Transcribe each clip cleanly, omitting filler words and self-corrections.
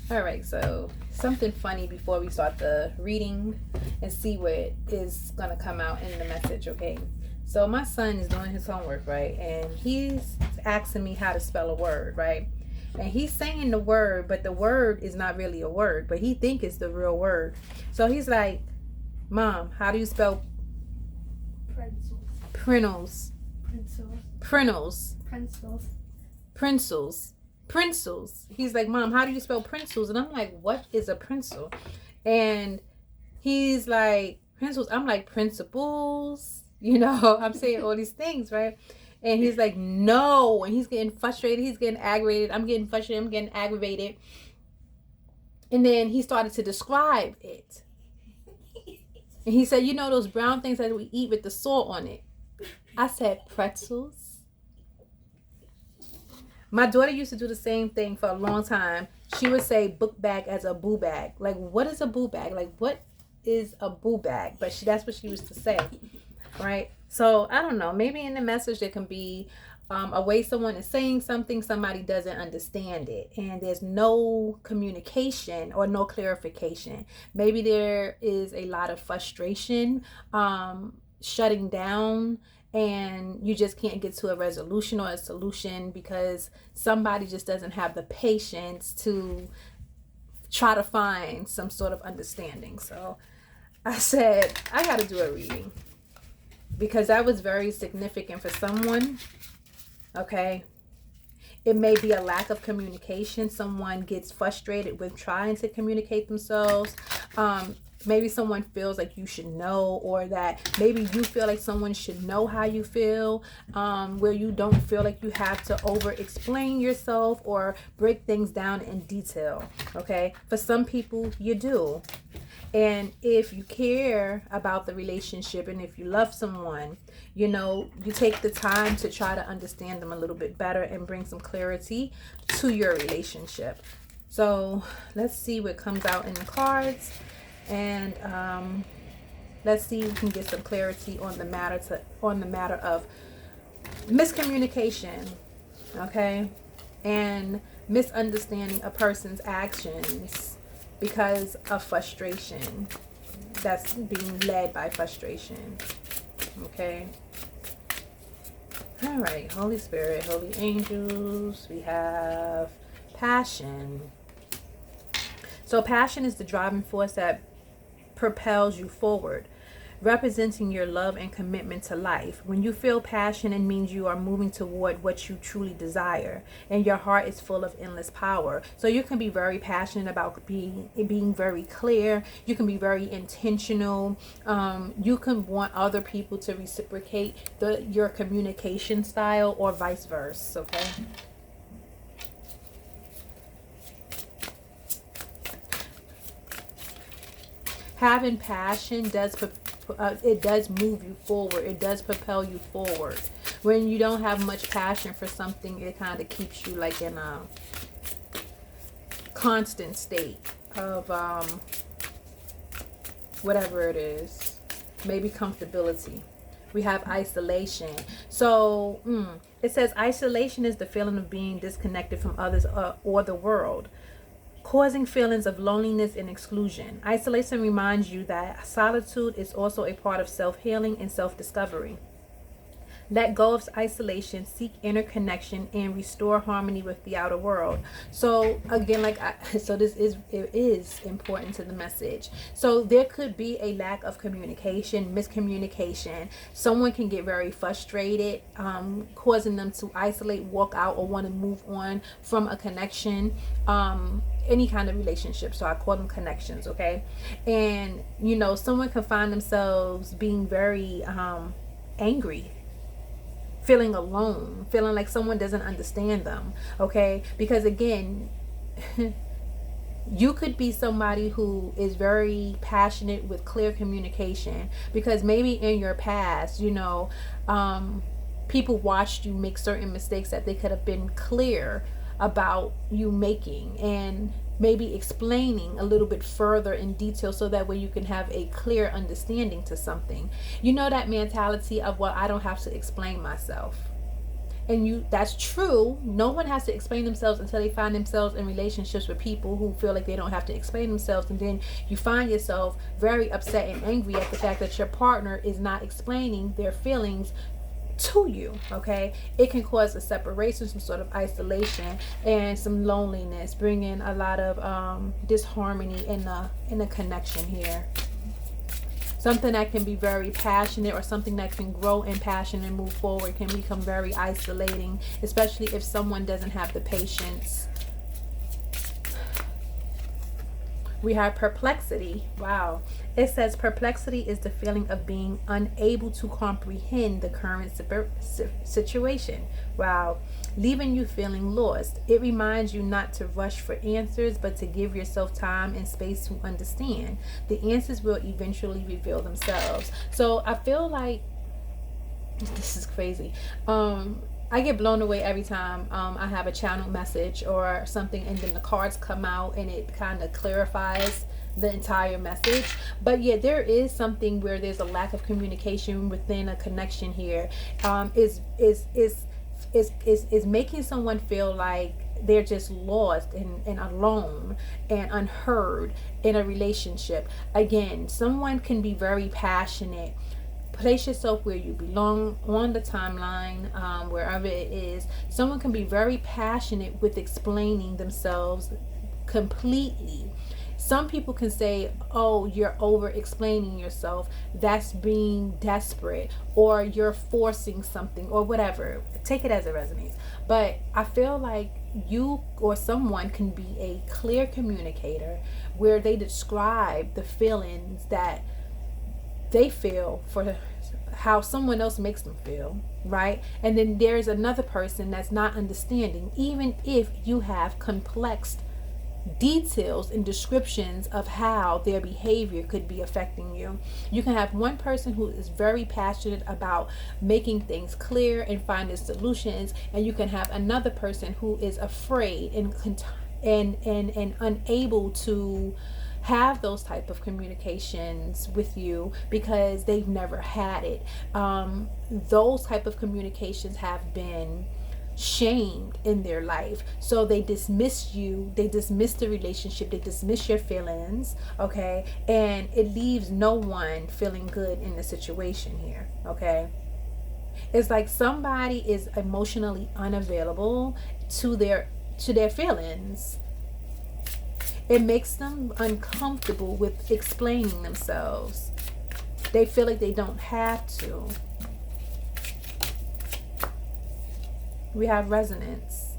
All right, so something funny before we start the reading and see what is going to come out in the message, okay? So my son is doing his homework, right? And he's asking me how to spell a word, right? And he's saying the word, but the word is not really a word, but he think it's the real word. So he's like, "Mom, how do you spell Pretzels. printles? Pretzels. Printles. Pretzels. Princels. Princels." He's like, "Mom, how do you spell princels?" And I'm like, "What is a princel?" And he's like, "Principles." I'm like, "Principles." I'm saying all these things, right? And he's like, "No." And he's getting frustrated. He's getting aggravated. I'm getting frustrated. I'm getting aggravated. And then he started to describe it. And he said, "Those brown things that we eat with the salt on it." I said, "Pretzels." My daughter used to do the same thing for a long time. She would say book bag as a boo bag. Like, what is a boo bag? Like, what is a boo bag? But that's what she used to say, right? So I don't know. Maybe in the message there can be a way someone is saying something, somebody doesn't understand it, and there's no communication or no clarification. Maybe there is a lot of frustration, shutting down, and you just can't get to a resolution or a solution because somebody just doesn't have the patience to try to find some sort of understanding. So I said, I got to do a reading because that was very significant for someone. Okay. It may be a lack of communication. Someone gets frustrated with trying to communicate themselves. Maybe someone feels like you should know, or that maybe you feel like someone should know how you feel, where you don't feel like you have to over explain yourself or break things down in detail. Okay. For some people you do. And if you care about the relationship and if you love someone, you take the time to try to understand them a little bit better and bring some clarity to your relationship. So let's see what comes out in the cards, and let's see if we can get some clarity on the matter of miscommunication, okay, and misunderstanding a person's actions because of frustration, that's being led by frustration. Okay. All right. Holy Spirit, holy angels, we have passion. So passion is the driving force that propels you forward, representing your love and commitment to life. When you feel passion, it means you are moving toward what you truly desire, and your heart is full of endless power. So you can be very passionate about being very clear. You can be very intentional. You can want other people to reciprocate your communication style, or vice versa. Okay. Having passion it does move you forward. It does propel you forward. When you don't have much passion for something, it kind of keeps you like in a constant state of whatever it is. Maybe comfortability. We have isolation. So it says isolation is the feeling of being disconnected from others or the world, causing feelings of loneliness and exclusion. Isolation reminds you that solitude is also a part of self-healing and self-discovery. Let go of isolation, seek inner connection, and restore harmony with the outer world. So again, it is important to the message. So there could be a lack of communication, miscommunication. Someone can get very frustrated, causing them to isolate, walk out, or want to move on from a connection. Any kind of relationship. So I call them connections. Okay. And someone can find themselves being very angry, feeling alone, feeling like someone doesn't understand them. Okay. Because again, you could be somebody who is very passionate with clear communication, because maybe in your past, people watched you make certain mistakes that they could have been clear about you making, and maybe explaining a little bit further in detail, so that way you can have a clear understanding to something. That mentality of, well, I don't have to explain myself. And that's true. No one has to explain themselves until they find themselves in relationships with people who feel like they don't have to explain themselves, and then you find yourself very upset and angry at the fact that your partner is not explaining their feelings to you. Okay, it can cause a separation, some sort of isolation, and some loneliness, bringing a lot of disharmony in the connection here. Something that can be very passionate, or something that can grow in passion and move forward, can become very isolating, especially if someone doesn't have the patience. We have perplexity. Wow. It says perplexity is the feeling of being unable to comprehend the current situation. Wow. Leaving you feeling lost. It reminds you not to rush for answers, but to give yourself time and space to understand. The answers will eventually reveal themselves. So I feel like this is crazy. I get blown away every time I have a channel message or something, and then the cards come out and it kind of clarifies the entire message. But yeah, there is something where there's a lack of communication within a connection here. Is making someone feel like they're just lost and alone and unheard in a relationship. Again, someone can be very passionate. Place yourself where you belong on the timeline, wherever it is. Someone can be very passionate with explaining themselves completely. Some people can say, oh, you're over explaining yourself. That's being desperate, or you're forcing something, or whatever. Take it as it resonates. But I feel like you or someone can be a clear communicator where they describe the feelings that they feel for how someone else makes them feel, right? And then there's another person that's not understanding, even if you have complex details and descriptions of how their behavior could be affecting you. You can have one person who is very passionate about making things clear and finding solutions, and you can have another person who is afraid and unable to have those type of communications with you because they've never had it. Those type of communications have been shamed in their life, so they dismiss you, they dismiss the relationship, they dismiss your feelings, okay, and it leaves no one feeling good in the situation here. Okay, it's like somebody is emotionally unavailable to their feelings. It makes them uncomfortable with explaining themselves. They feel like they don't have to. We have resonance.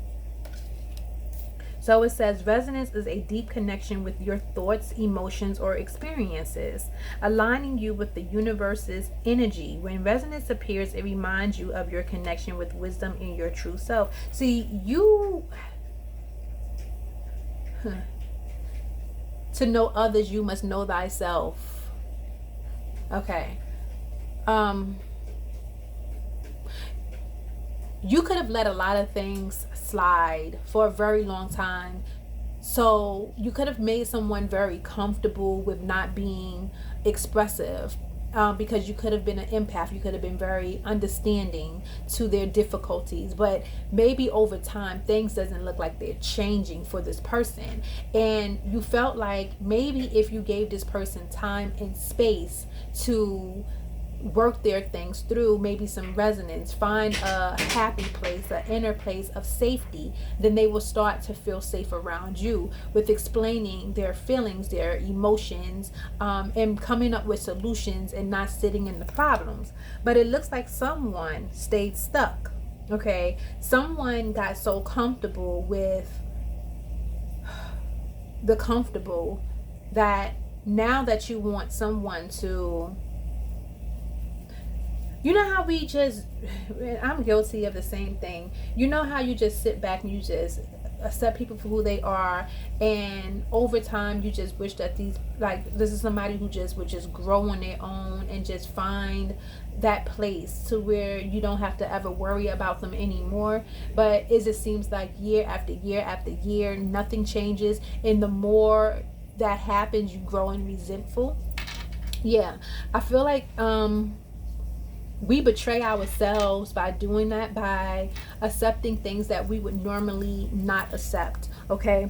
So it says resonance is a deep connection with your thoughts, emotions, or experiences, aligning you with the universe's energy. When resonance appears, it reminds you of your connection with wisdom and your true self. See, to know others, you must know thyself. Okay. You could have let a lot of things slide for a very long time. So you could have made someone very comfortable with not being expressive, because you could have been an empath. You could have been very understanding to their difficulties. But maybe over time, things doesn't look like they're changing for this person. And you felt like maybe if you gave this person time and space to work their things through, maybe some resonance, find a happy place, an inner place of safety, then they will start to feel safe around you with explaining their feelings, their emotions, and coming up with solutions and not sitting in the problems. But it looks like someone stayed stuck. Okay, someone got so comfortable with the comfortable that now that you want someone to, you know how we just, I'm guilty of the same thing. You know how you just sit back and you just accept people for who they are, and over time you just wish that this is somebody who just would just grow on their own and just find that place to where you don't have to ever worry about them anymore. But it just seems like year after year after year, nothing changes, and the more that happens, you grow resentful. Yeah, I feel like We betray ourselves by doing that, by accepting things that we would normally not accept, okay?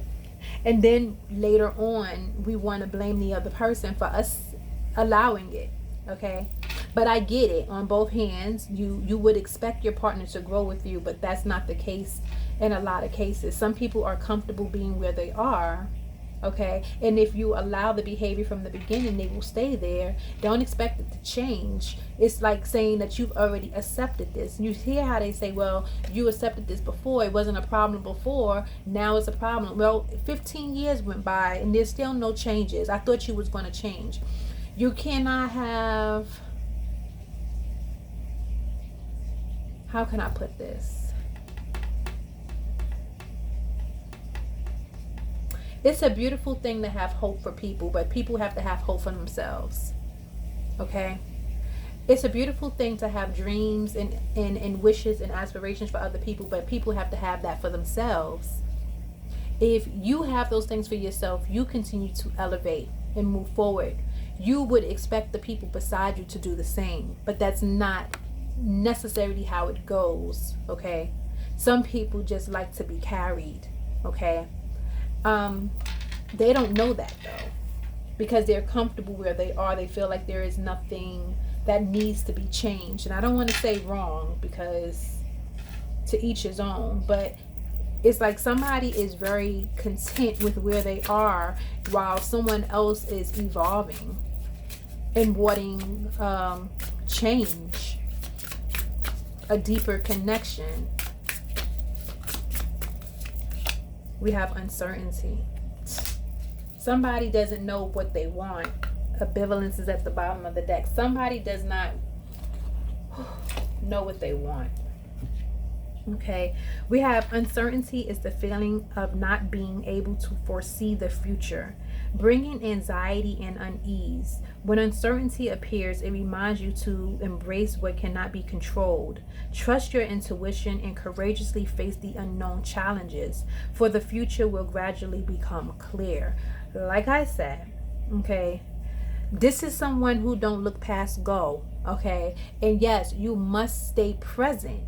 And then later on, we want to blame the other person for us allowing it, okay? But I get it on both hands. You would expect your partner to grow with you, but that's not the case in a lot of cases. Some people are comfortable being where they are, okay? And if you allow the behavior from the beginning, they will stay there. Don't expect it to change. It's like saying that you've already accepted this. You hear how they say, well, you accepted this before, it wasn't a problem before, now it's a problem. Well, 15 years went by and there's still no changes. I thought you was going to change. You cannot have, how can I put this? It's a beautiful thing to have hope for people, but people have to have hope for themselves. Okay? It's a beautiful thing to have dreams and wishes and aspirations for other people, but people have to have that for themselves. If you have those things for yourself, you continue to elevate and move forward. You would expect the people beside you to do the same, but that's not necessarily how it goes, okay? Some people just like to be carried, okay? They don't know that though, because they're comfortable where they are. They feel like there is nothing that needs to be changed. And I don't want to say wrong, because to each his own, but it's like somebody is very content with where they are while someone else is evolving and wanting change, a deeper connection. We have uncertainty. Somebody doesn't know what they want. Ambivalence is at the bottom of the deck. Somebody does not know what they want. Okay, we have uncertainty is the feeling of not being able to foresee the future, bringing anxiety and unease. When uncertainty appears, it reminds you to embrace what cannot be controlled. Trust your intuition and courageously face the unknown challenges, for the future will gradually become clear. Like I said, okay, this is someone who don't look past go. Okay, and yes, you must stay present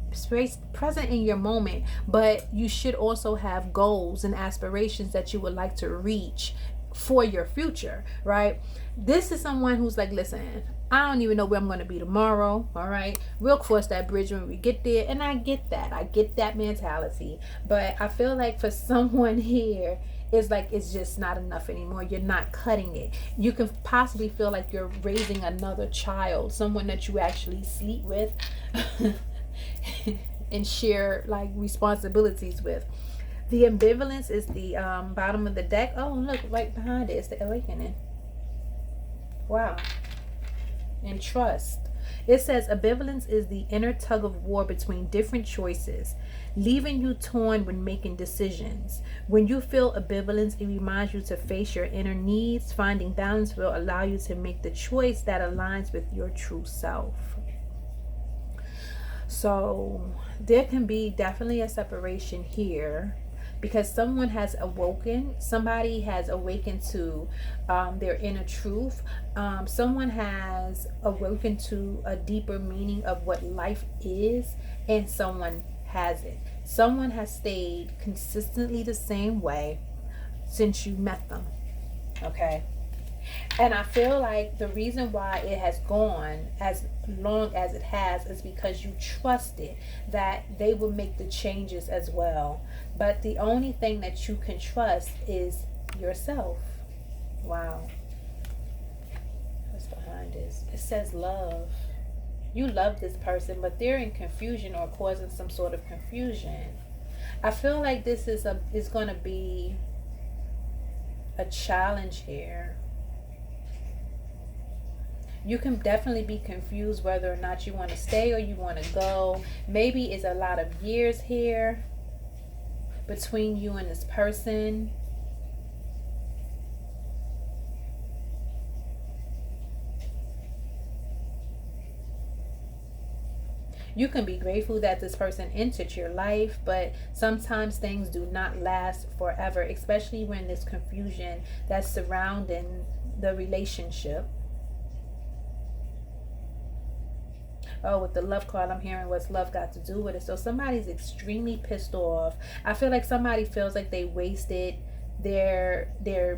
in your moment, but you should also have goals and aspirations that you would like to reach for your future, right? This is someone who's like, listen, I don't even know where I'm going to be tomorrow, all right? We'll cross that bridge when we get there. And I get that mentality, but I feel like for someone here, it's like it's just not enough anymore. You're not cutting it. You can possibly feel like you're raising another child, someone that you actually sleep with and share like responsibilities with. The ambivalence is the bottom of the deck. Oh, look, right behind it is the awakening. Wow. And trust. It says ambivalence is the inner tug of war between different choices, leaving you torn when making decisions. When you feel ambivalence, it reminds you to face your inner needs. Finding balance will allow you to make the choice that aligns with your true self. So there can be definitely a separation here, because someone has awoken, somebody has awakened to their inner truth. Someone has awoken to a deeper meaning of what life is, and someone hasn't. Someone has stayed consistently the same way since you met them, okay? And I feel like the reason why it has gone as long as it has is because you trusted that they will make the changes as well. But the only thing that you can trust is yourself. Wow. What's behind this? It says love. You love this person, but they're in confusion or causing some sort of confusion. I feel like this is going to be a challenge here. You can definitely be confused whether or not you want to stay or you want to go. Maybe it's a lot of years here between you and this person. You can be grateful that this person entered your life, but sometimes things do not last forever, especially when there's confusion that's surrounding the relationship. Oh, with the love card, I'm hearing what's love got to do with it. So somebody's extremely pissed off. I feel like somebody feels like they wasted their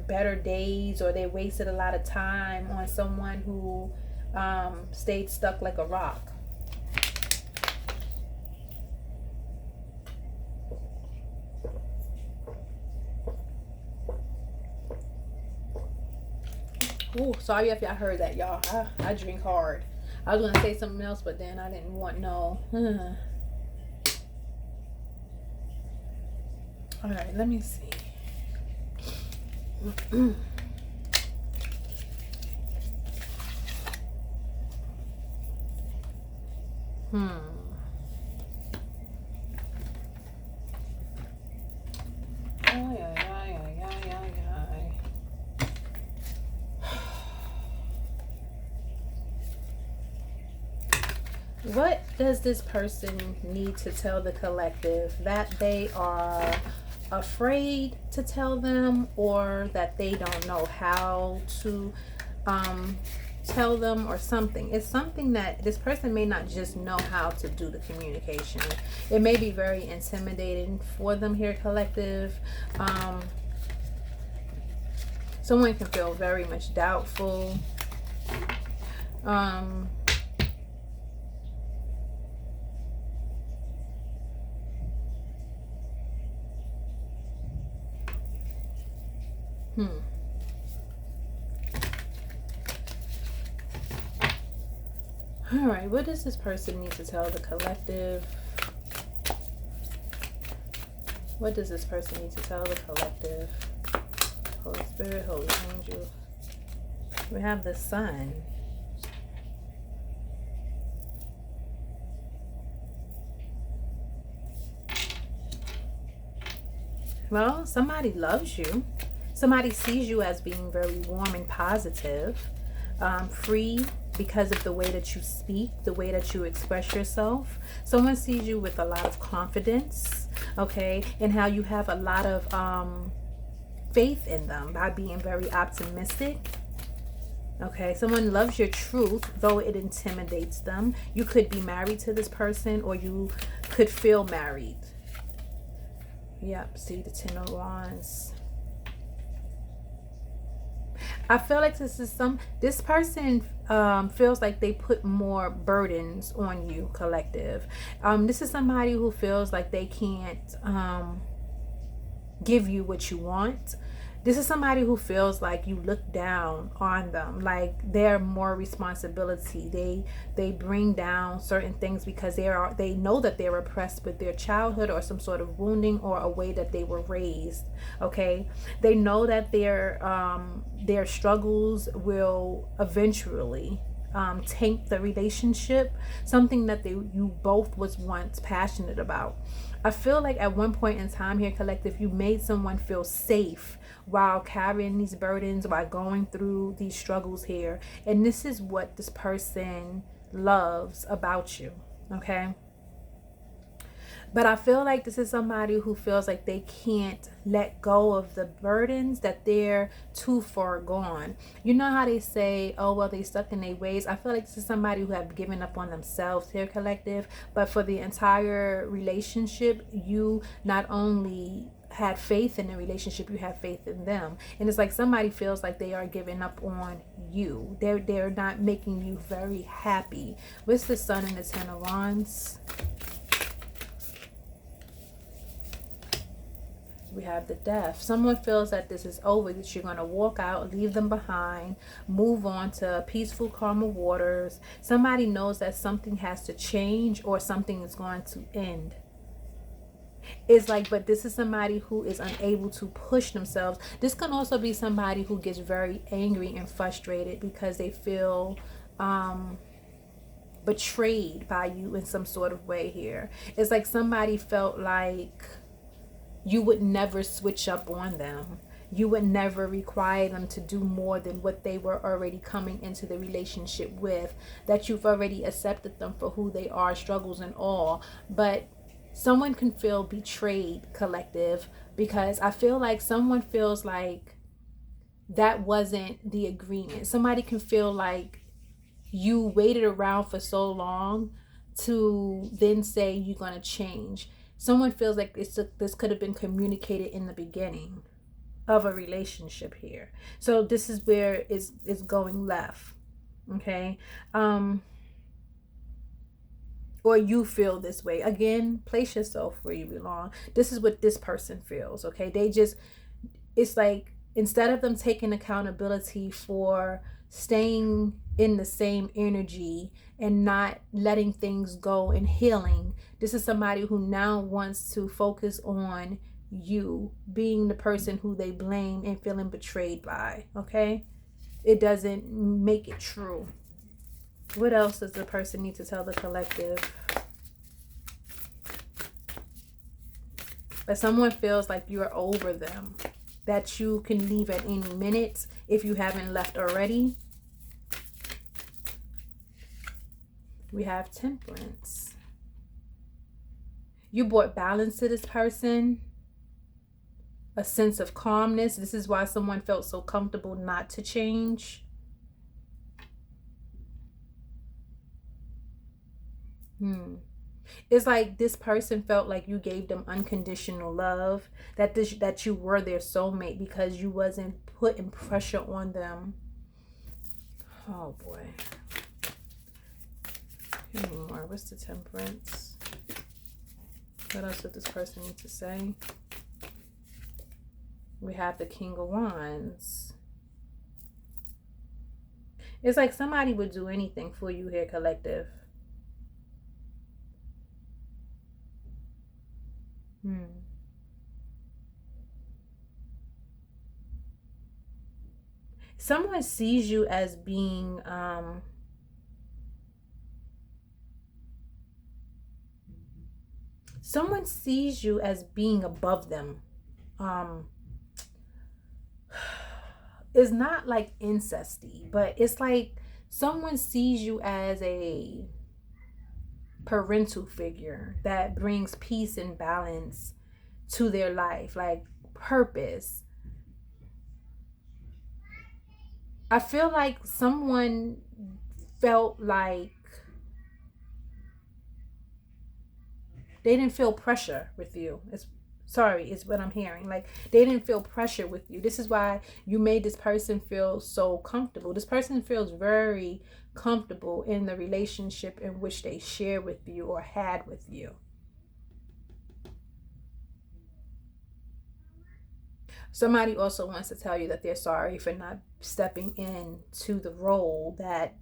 better days, or they wasted a lot of time on someone who stayed stuck like a rock. Oh, sorry if y'all heard that, y'all. I drink hard. I was gonna say something else, but then I didn't want no. All right, let me see. What does this person need to tell the collective that they are afraid to tell them, or that they don't know how to tell them, or something? It's something that this person may not just know how to do the communication. It may be very intimidating for them here, collective. Someone can feel very much doubtful. All right, what does this person need to tell the collective? What does this person need to tell the collective? Holy Spirit, Holy Angel. We have the Sun. Well, somebody loves you. Somebody sees you as being very warm and positive, free because of the way that you speak, the way that you express yourself. Someone sees you with a lot of confidence, okay, and how you have a lot of faith in them by being very optimistic. Okay, someone loves your truth, though it intimidates them. You could be married to this person, or you could feel married. Yep, see the Ten of Wands. I feel like this person feels like they put more burdens on you, collective. This is somebody who feels like they can't give you what you want. This is somebody who feels like you look down on them, like they're more responsibility. They bring down certain things because they know that they're oppressed with their childhood, or some sort of wounding, or a way that they were raised. Okay, they know that their struggles will eventually taint the relationship, something that you both was once passionate about. I feel like at one point in time here, collective, you made someone feel safe while carrying these burdens, while going through these struggles here. And this is what this person loves about you, okay? But I feel like this is somebody who feels like they can't let go of the burdens, that they're too far gone. You know how they say, oh, well, they stuck in their ways. I feel like this is somebody who have given up on themselves here, collective. But for the entire relationship, you not only had faith in the relationship, you have faith in them. And it's like somebody feels like they are giving up on you. They're not making you very happy. What's the Sun and the Ten of Wands? We have the Death. Someone feels that this is over, that you're going to walk out, leave them behind, move on to peaceful, calmer waters. Somebody knows that something has to change, or something is going to end. It's like, but this is somebody who is unable to push themselves. This can also be somebody who gets very angry and frustrated because they feel betrayed by you in some sort of way here. It's like somebody felt like you would never switch up on them. You would never require them to do more than what they were already coming into the relationship with, that you've already accepted them for who they are, struggles and all. But someone can feel betrayed, collective, because I feel like someone feels like that wasn't the agreement. Somebody can feel like you waited around for so long to then say you're going to change. Someone feels like this could have been communicated in the beginning of a relationship here. So this is where it's going left. Okay. Or you feel this way. Again, place yourself where you belong. This is what this person feels. Okay. It's like, instead of them taking accountability for staying in the same energy and not letting things go and healing, this is somebody who now wants to focus on you being the person who they blame and feeling betrayed by. Okay. It doesn't make it true. What else does the person need to tell the collective? But someone feels like you're over them, that you can leave at any minute if you haven't left already. We have Temperance. You brought balance to this person, a sense of calmness. This is why someone felt so comfortable not to change. It's like this person felt like you gave them unconditional love, that you were their soulmate because you wasn't putting pressure on them. Oh boy. Anymore. What's the Temperance? What else did this person need to say? We have the King of Wands. It's like somebody would do anything for you here, collective. Someone sees you as being someone sees you as being above them. It's not like incesty, but it's like someone sees you as a parental figure that brings peace and balance to their life, like purpose. I feel like someone felt like they didn't feel pressure with you. It's what I'm hearing. Like they didn't feel pressure with you. This is why you made this person feel so comfortable. This person feels very comfortable in the relationship in which they share with you or had with you. Somebody also wants to tell you that they're sorry for not stepping into the role that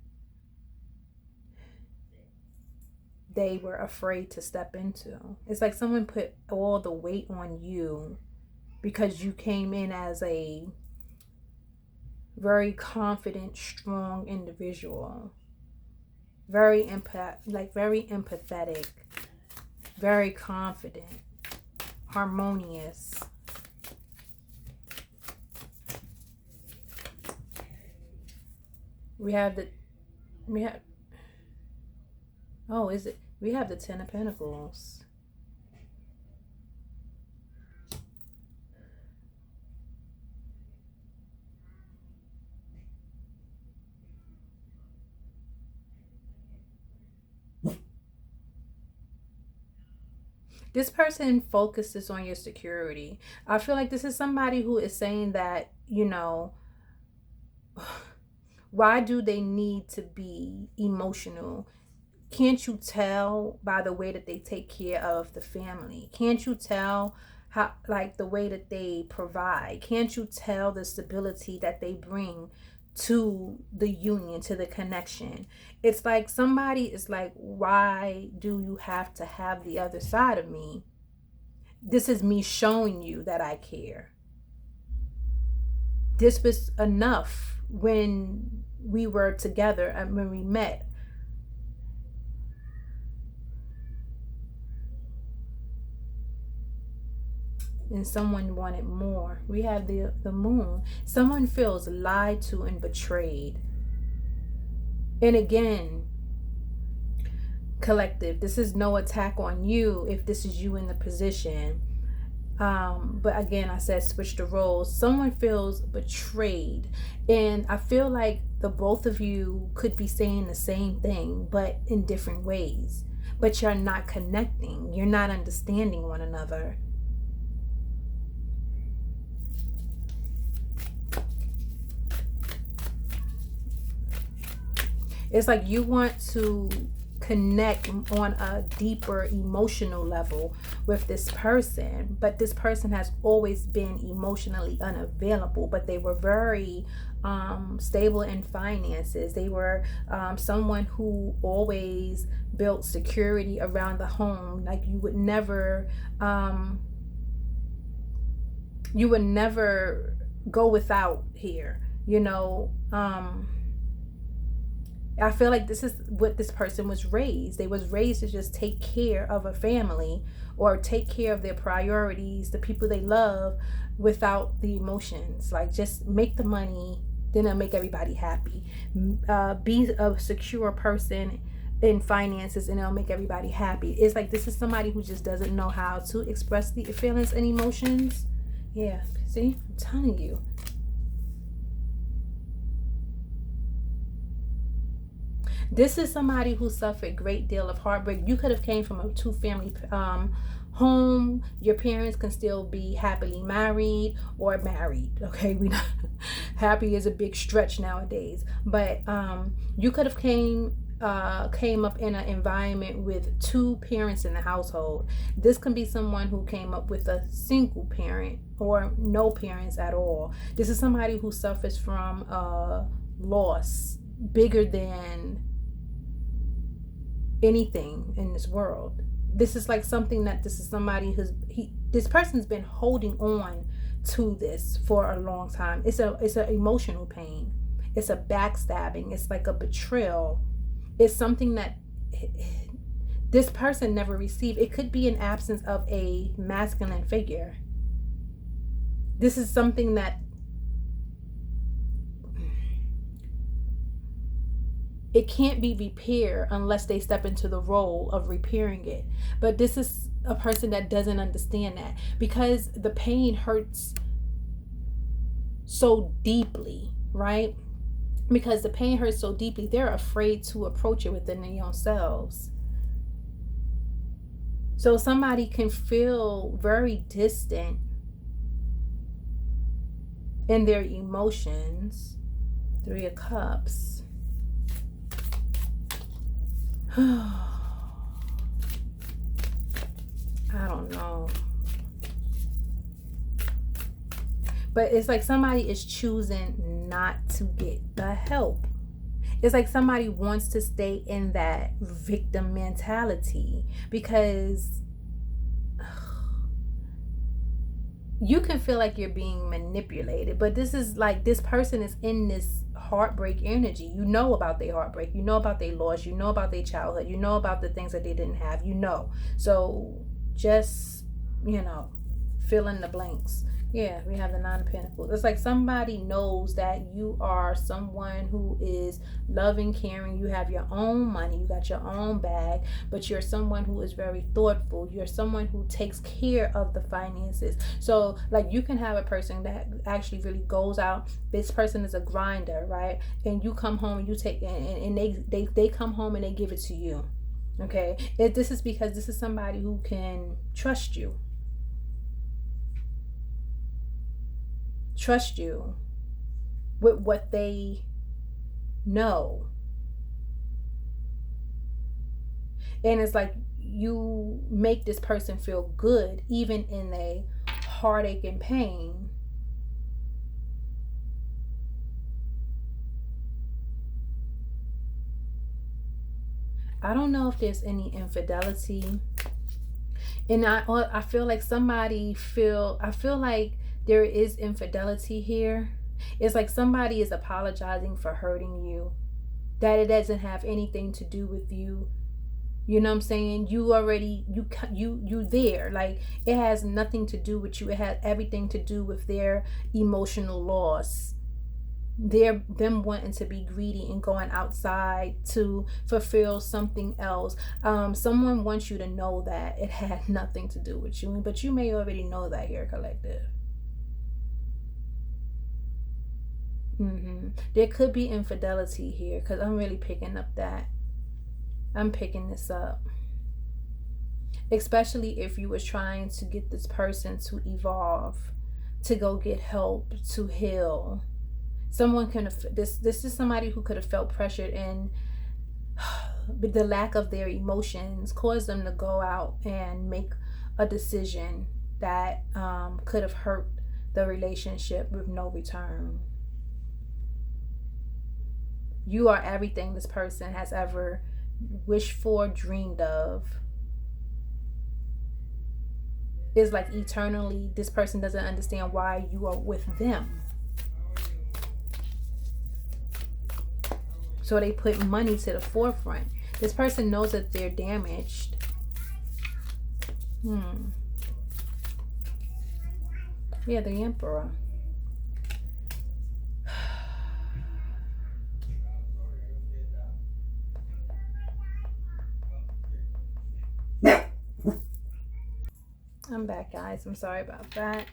they were afraid to step into. It's like someone put all the weight on you because you came in as a very confident, strong individual. Very empathetic, very confident, harmonious. We have the Ten of Pentacles. This person focuses on your security. I feel like this is somebody who is saying that, why do they need to be emotional? Can't you tell by the way that they take care of the family? Can't you tell how, like, the way that they provide? Can't you tell the stability that they bring to the union, to the connection? It's like somebody is like, why do you have to have the other side of me? This is me showing you that I care. This was enough when we were together and when we met. And someone wanted more. We have the Moon. Someone feels lied to and betrayed. And again, collective, this is no attack on you if this is you in the position. But again, I said switch the roles. Someone feels betrayed, and I feel like the both of you could be saying the same thing but in different ways, but you're not connecting, you're not understanding one another. It's like you want to connect on a deeper emotional level with this person, but this person has always been emotionally unavailable, but they were very stable in finances. They were someone who always built security around the home. Like you would never go without here, you know. I feel like this is what this person was raised. They was raised to just take care of a family or take care of their priorities, the people they love, without the emotions. Like just make the money, then it'll make everybody happy. Be a secure person in finances and it'll make everybody happy. It's like this is somebody who just doesn't know how to express the feelings and emotions. Yeah, see, I'm telling you. This is somebody who suffered a great deal of heartbreak. You could have came from a two-family home. Your parents can still be happily married or married. Okay, we not happy is a big stretch nowadays. But you could have came up in an environment with two parents in the household. This can be someone who came up with a single parent or no parents at all. This is somebody who suffers from loss bigger than anything in this world. This is like something that this is somebody this person's been holding on to this for a long time. It's an emotional pain. It's a backstabbing. It's like a betrayal. It's something that this person never received. It could be an absence of a masculine figure. This is something that it can't be repaired unless they step into the role of repairing it. But this is a person that doesn't understand that, because the pain hurts so deeply, right? Because the pain hurts so deeply, they're afraid to approach it within their own selves. So somebody can feel very distant in their emotions. 3 of Cups. I don't know. But it's like somebody is choosing not to get the help. It's like somebody wants to stay in that victim mentality, because you can feel like you're being manipulated, but this is like this person is in this heartbreak energy. You know about their heartbreak, you know about their loss, you know about their childhood, you know about the things that they didn't have, you know. So just, fill in the blanks. Yeah, we have the 9 of Pentacles. It's like somebody knows that you are someone who is loving, caring. You have your own money. You got your own bag. But you're someone who is very thoughtful. You're someone who takes care of the finances. So, like, you can have a person that actually really goes out. This person is a grinder, right? And you come home and you take, and they come home and they give it to you. Okay? This is because this is somebody who can trust you. Trust you with what they know. And it's like you make this person feel good even in a heartache and pain. I don't know if there's any infidelity. And I feel like I feel like there is infidelity here. It's like somebody is apologizing for hurting you, that it doesn't have anything to do with you. You know what I'm saying? You already, you there. Like, it has nothing to do with you. It has everything to do with their emotional loss. They're them wanting to be greedy and going outside to fulfill something else. Someone wants you to know that it had nothing to do with you, but you may already know that here, collective. There could be infidelity here, because I'm really picking up that. I'm picking this up. Especially if you were trying to get this person to evolve, to go get help, to heal. Someone can this is somebody who could have felt pressured, and the lack of their emotions caused them to go out and make a decision that could have hurt the relationship with no return. You are everything this person has ever wished for, dreamed of. It's like eternally, this person doesn't understand why you are with them. So they put money to the forefront. This person knows that they're damaged. Yeah, the Emperor. I'm back, guys. I'm sorry about that.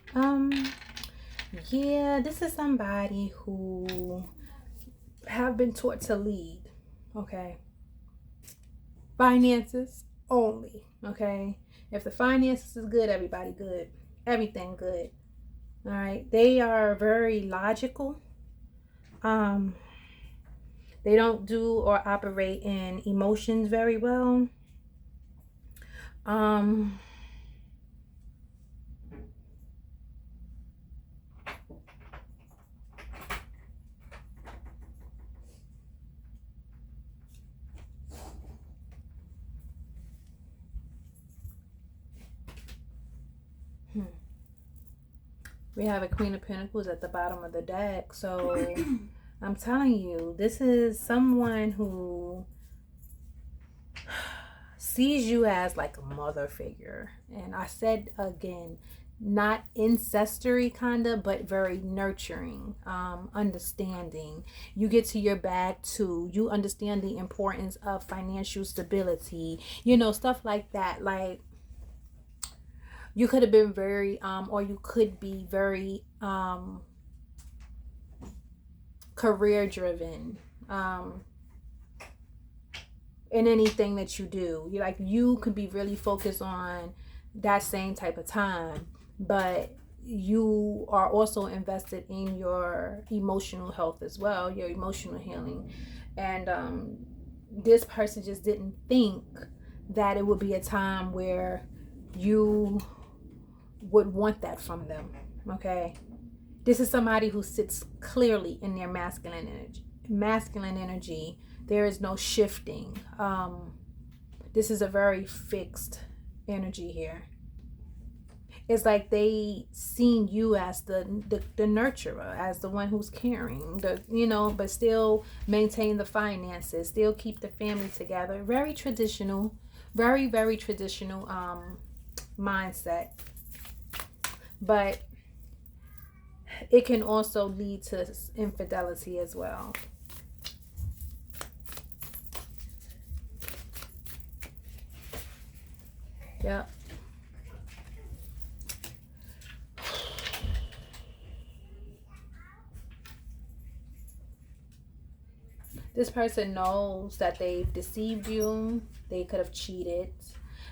Yeah, this is somebody who have been taught to lead. Okay. Finances only. Okay. If the finances is good, everybody good. Everything good. All right. They are very logical. They don't do or operate in emotions very well. We have a Queen of Pentacles at the bottom of the deck. So I'm telling you, this is someone who sees you as like a mother figure. And I said again, not incestuary kind of, but very nurturing, understanding. You get to your bag too. You understand the importance of financial stability, stuff like that. Like, you could have been very, or you could be very career driven in anything that you do. You could be really focused on that same type of time, but you are also invested in your emotional health as well, your emotional healing. And this person just didn't think that it would be a time where you would want that from them. Okay, this is somebody who sits clearly in their masculine energy. There is no shifting. This is a very fixed energy here. It's like they seen you as the nurturer, as the one who's caring, but still maintain the finances, still keep the family together. Very traditional, very, very traditional mindset. But it can also lead to infidelity as well. Yep. This person knows that they've deceived you. They could have cheated.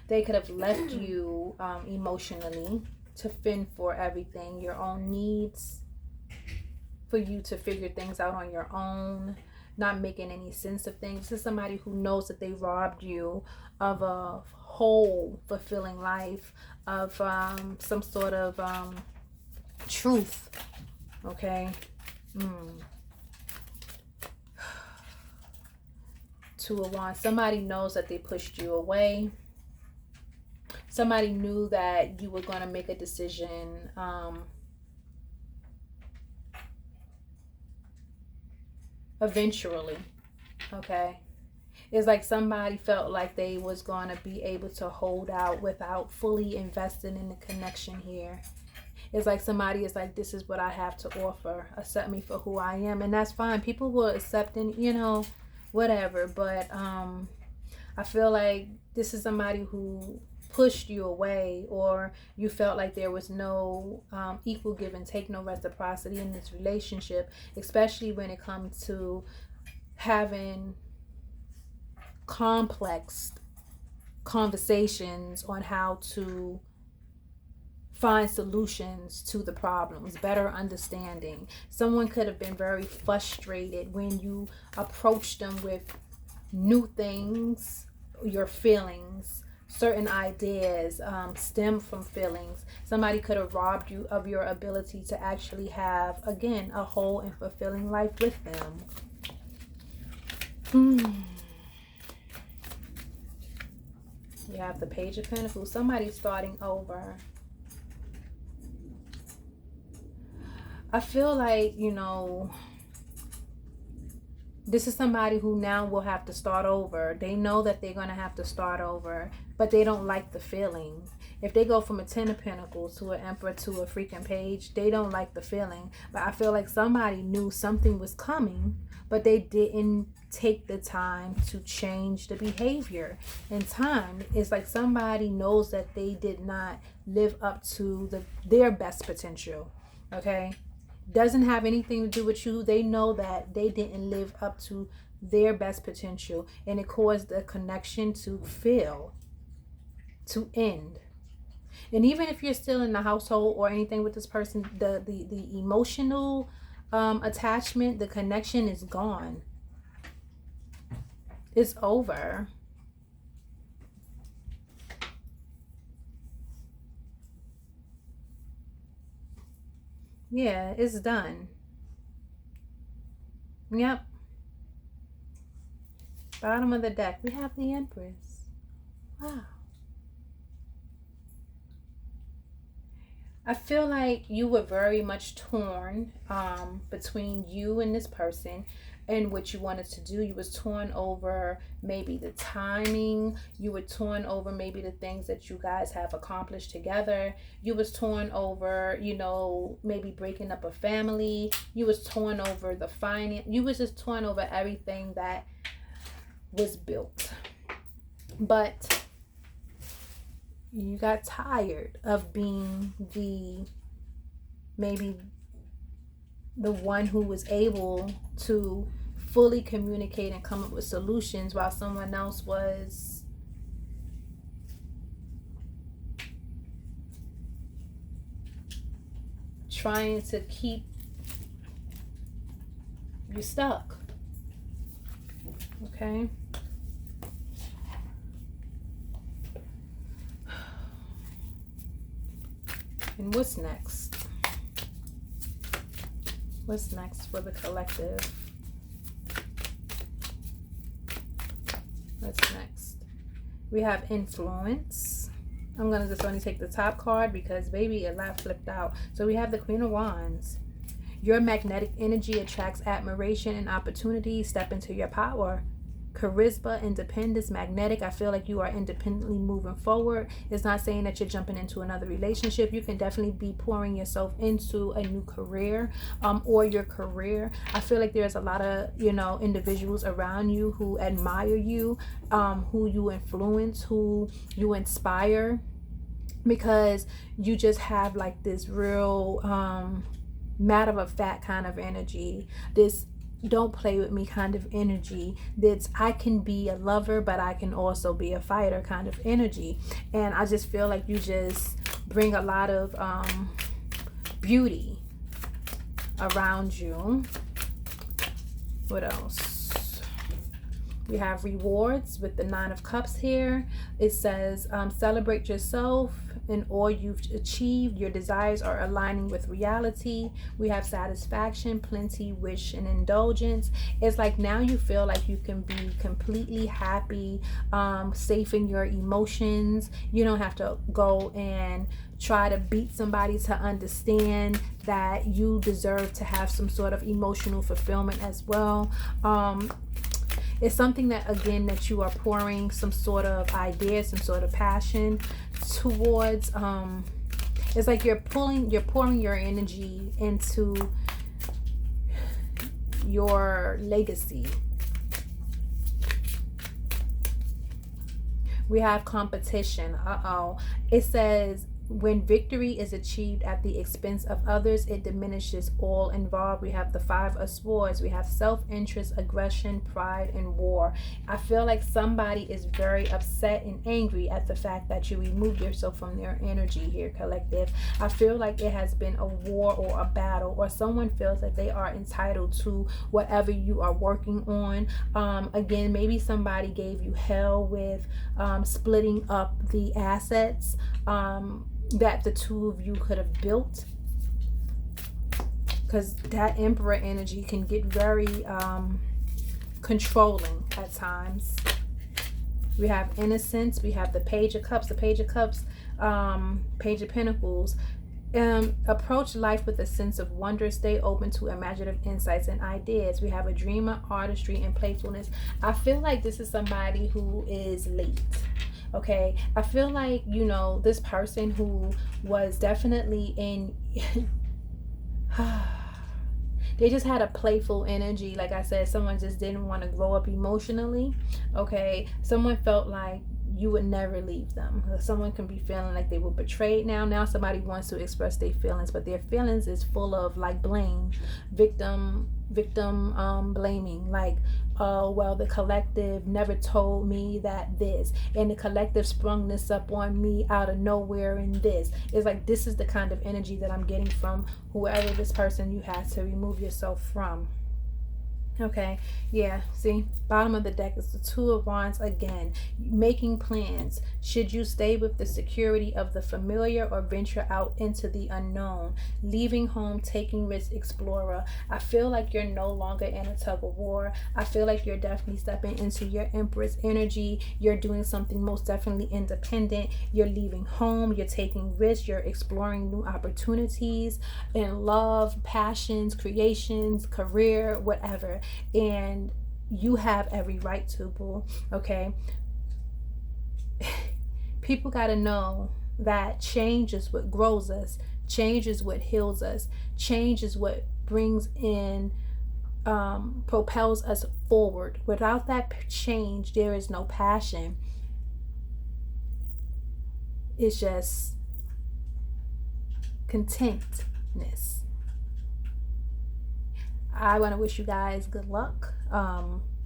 They could have left you emotionally to fend for everything, your own needs, for you to figure things out on your own, not making any sense of things. This is somebody who knows that they robbed you of a whole, fulfilling life, of some sort of truth. Okay. Two of Wands. Somebody knows that they pushed you away. Somebody knew that you were going to make a decision eventually. Okay. It's like somebody felt like they was going to be able to hold out without fully investing in the connection here. It's like somebody is like, this is what I have to offer. Accept me for who I am. And that's fine. People will accept and, whatever. But I feel like this is somebody who pushed you away, or you felt like there was no equal give and take, no reciprocity in this relationship, especially when it comes to having complex conversations on how to find solutions to the problems, better understanding. Someone could have been very frustrated when you approached them with new things, your feelings, certain ideas stem from feelings. Somebody could have robbed you of your ability to actually have, again, a whole and fulfilling life with them. You have the Page of Pentacles. Somebody's starting over. I feel like, this is somebody who now will have to start over. They know that they're going to have to start over, but they don't like the feeling. If they go from a 10 of Pentacles to an Emperor to a freaking Page, they don't like the feeling. But I feel like somebody knew something was coming, but they didn't take the time to change the behavior. In time, it's like somebody knows that they did not live up to their best potential. Okay? Doesn't have anything to do with you. They know that they didn't live up to their best potential, and it caused the connection to fail, to end. And even if you're still in the household or anything with this person, the emotional attachment, the connection is gone. It's over. Yeah, it's done. Yep. Bottom of the deck, we have the Empress. Wow. I feel like you were very much torn between you and this person and what you wanted to do. You was torn over maybe the timing. You were torn over maybe the things that you guys have accomplished together. You was torn over, maybe breaking up a family. You was torn over the finance. You was just torn over everything that was built. But you got tired of being maybe the one who was able to fully communicate and come up with solutions while someone else was trying to keep you stuck. Okay? And what's next? What's next for the collective? What's next? We have influence. I'm going to just only take the top card because, baby, a lot flipped out. So we have the Queen of Wands. Your magnetic energy attracts admiration and opportunity. Step into your power. Charisma, independence, magnetic. I feel like you are independently moving forward. It's not saying that you're jumping into another relationship. You can definitely be pouring yourself into a new career or your career. I feel like there's a lot of, individuals around you who admire you, who you influence, who you inspire, because you just have like this real matter of fact kind of energy, this don't play with me kind of energy, that's I can be a lover but I can also be a fighter kind of energy. And I just feel like you just bring a lot of beauty around you. What else? We have rewards with the Nine of Cups here. It says celebrate yourself and all you've achieved. Your desires are aligning with reality. We have satisfaction, plenty, wish, and indulgence. It's like now you feel like you can be completely happy, safe in your emotions. You don't have to go and try to beat somebody to understand that you deserve to have some sort of emotional fulfillment as well. It's something that, again, that you are pouring some sort of idea, some sort of passion towards. It's like you're pouring your energy into your legacy. We have competition. It says, when victory is achieved at the expense of others, it diminishes all involved. We have the Five of Swords. We have self-interest, aggression, pride, and war. I feel like somebody is very upset and angry at the fact that you removed yourself from their energy here, collective. I feel like it has been a war or a battle, or someone feels that they are entitled to whatever you are working on. Again, maybe somebody gave you hell with splitting up the assets that the two of you could have built, because that Emperor energy can get very controlling at times. We have innocence. We have the Page of Cups. The Page of Cups, Page of Pentacles. Approach life with a sense of wonder. Stay open to imaginative insights and ideas. We have a dreamer, artistry, and playfulness. I feel like this is somebody who is late. Okay, I feel like, you know, this person who was definitely in they just had a playful energy. Like I said, someone just didn't want to grow up emotionally. Okay, someone felt like you would never leave them. Someone can be feeling like they were betrayed. Now somebody wants to express their feelings, but their feelings is full of like blame, victim blaming, like, oh well, the collective never told me that this, and the collective sprung this up on me out of nowhere, and this is like, this is the kind of energy that I'm getting from whoever this person you had to remove yourself from. Okay, yeah, see, bottom of the deck is the Two of Wands again. Making plans. Should you stay with the security of the familiar or venture out into the unknown? Leaving home, taking risks, explorer. I feel like you're no longer in a tug of war. I feel like you're definitely stepping into your Empress energy. You're doing something most definitely independent. You're leaving home, you're taking risks, you're exploring new opportunities in love, passions, creations, career, whatever. And you have every right to, boo. Okay, people got to know that change is what grows us, change is what heals us, change is what brings in propels us forward. Without that change, there is no passion. It's just contentness. I want to wish you guys good luck.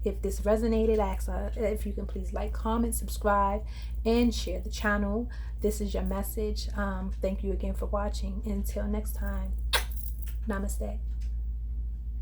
If this resonated, ask if you can please like, comment, subscribe, and share the channel. This is your message. Thank you again for watching. Until next time, namaste.